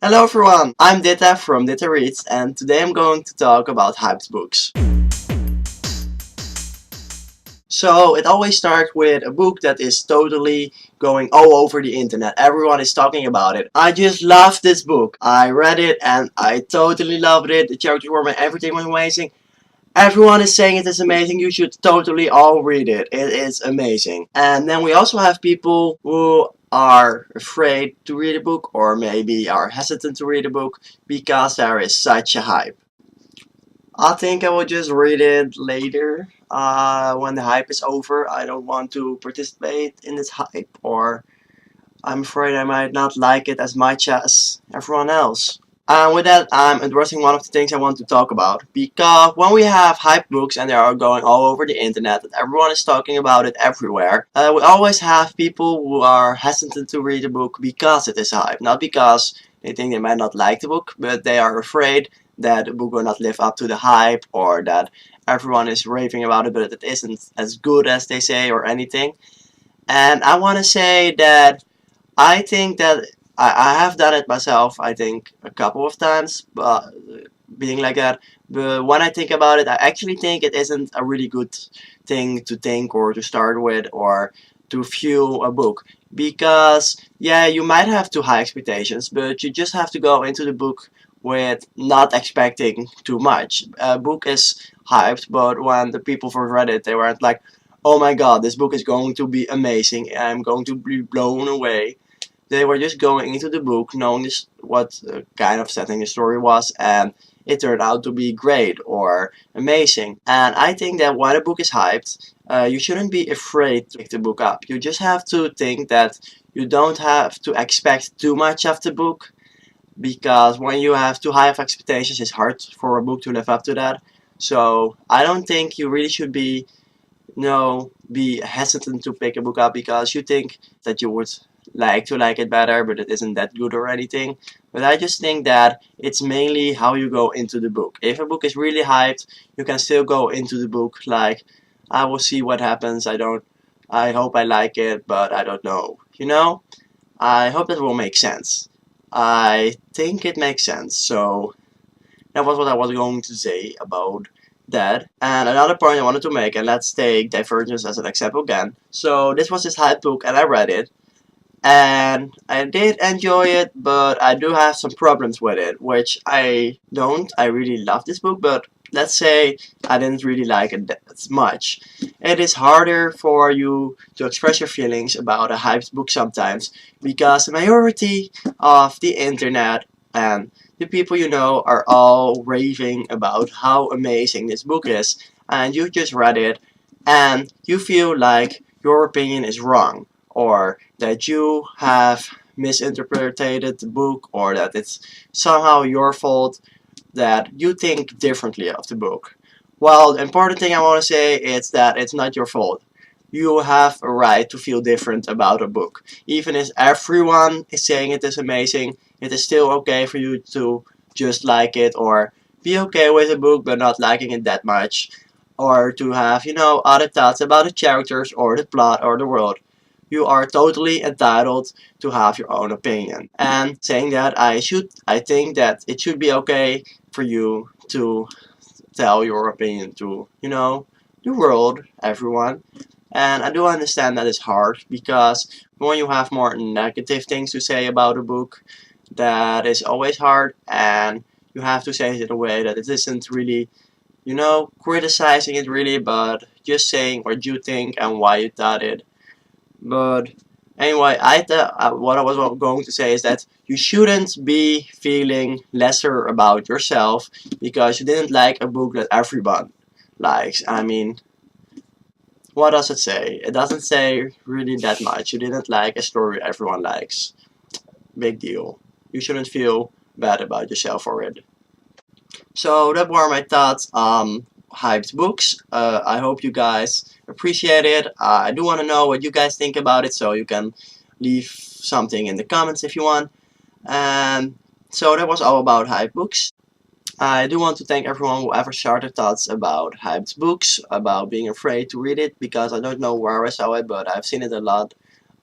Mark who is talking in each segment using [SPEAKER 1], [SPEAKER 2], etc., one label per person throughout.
[SPEAKER 1] Hello everyone, I'm Ditta from Ditta Reads, and today I'm going to talk about hyped books. So it always starts with a book that is totally going all over the internet. Everyone is talking about it. I just love this book. I read it and I totally loved it. The characters were my everything was amazing. Everyone is saying it is amazing. You should totally all read it. It is amazing. And then we also have people who are afraid to read a book or maybe are hesitant to read a book because there is such a hype. I think I will just read it later when the hype is over. I don't want to participate in this hype, or I'm afraid I might not like it as much as everyone else. And with that, I'm addressing one of the things I want to talk about. Because when we have hype books and they are going all over the internet and everyone is talking about it everywhere, we always have people who are hesitant to read a book because it is hype. Not because they think they might not like the book, but they are afraid that the book will not live up to the hype or that everyone is raving about it, but it isn't as good as they say or anything. And I want to say that I think that I have done it myself, I think, a couple of times, but being like that. But when I think about it, I actually think it isn't a really good thing to think or to start with or to view a book. Because, yeah, you might have too high expectations, but you just have to go into the book with not expecting too much. A book is hyped, but when the people first read it, they weren't like, oh my god, this book is going to be amazing, I'm going to be blown away. They were just going into the book knowing what kind of setting the story was, and it turned out to be great or amazing. And I think that when a book is hyped, you shouldn't be afraid to pick the book up. You just have to think that you don't have to expect too much of the book, because when you have too high of expectations, it's hard for a book to live up to that. So I don't think you really should be be hesitant to pick a book up because you think that you would like to like it better, but it isn't that good or anything. But I just think that it's mainly how you go into the book. If a book is really hyped, you can still go into the book like, I will see what happens. I hope I like it, but I don't know. I hope that will make sense. I think it makes sense. So that was what I was going to say about that. And another point I wanted to make, and let's take Divergence as an example again. So this was his hype book, and I read it, and I did enjoy it, but I do have some problems with it, which I don't. I really love this book, but let's say I didn't really like it that much. It is harder for you to express your feelings about a hyped book sometimes because the majority of the internet and the people you know are all raving about how amazing this book is, and you just read it and you feel like your opinion is wrong, or that you have misinterpreted the book, or that it's somehow your fault that you think differently of the book. Well, the important thing I want to say is that it's not your fault. You have a right to feel different about a book. Even if everyone is saying it is amazing, it is still okay for you to just like it or be okay with a book but not liking it that much. Or to have, other thoughts about the characters or the plot or the world. You are totally entitled to have your own opinion. And saying that, I think that it should be okay for you to tell your opinion to, the world, everyone. And I do understand that it's hard because when you have more negative things to say about a book, that is always hard, and you have to say it in a way that it isn't really, criticizing it really, but just saying what you think and why you thought it. But anyway, what I was going to say is that you shouldn't be feeling lesser about yourself because you didn't like a book that everyone likes. I mean, what does it say? It doesn't say really that much. You didn't like a story everyone likes. Big deal. You shouldn't feel bad about yourself for it. So that were my thoughts on hyped books. I hope you guys appreciate it. I do want to know what you guys think about it, so you can leave something in the comments if you want. And so that was all about hyped books. I do want to thank everyone who ever shared their thoughts about hyped books, about being afraid to read it, because I don't know where I saw it, but I've seen it a lot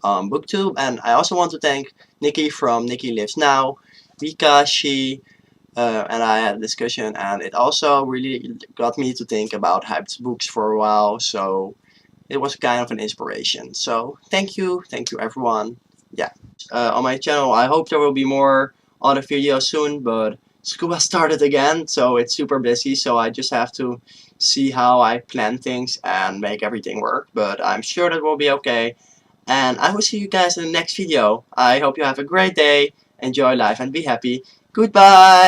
[SPEAKER 1] on booktube. And I also want to thank Nikki from Nikki Lives Now. Pika, she and I had a discussion, and it also really got me to think about hyped books for a while. So it was kind of an inspiration. So thank you everyone. Yeah, on my channel. I hope there will be more other videos soon, but school has started again, so it's super busy. So I just have to see how I plan things and make everything work. But I'm sure that will be okay. And I will see you guys in the next video. I hope you have a great day, enjoy life, and be happy. Goodbye!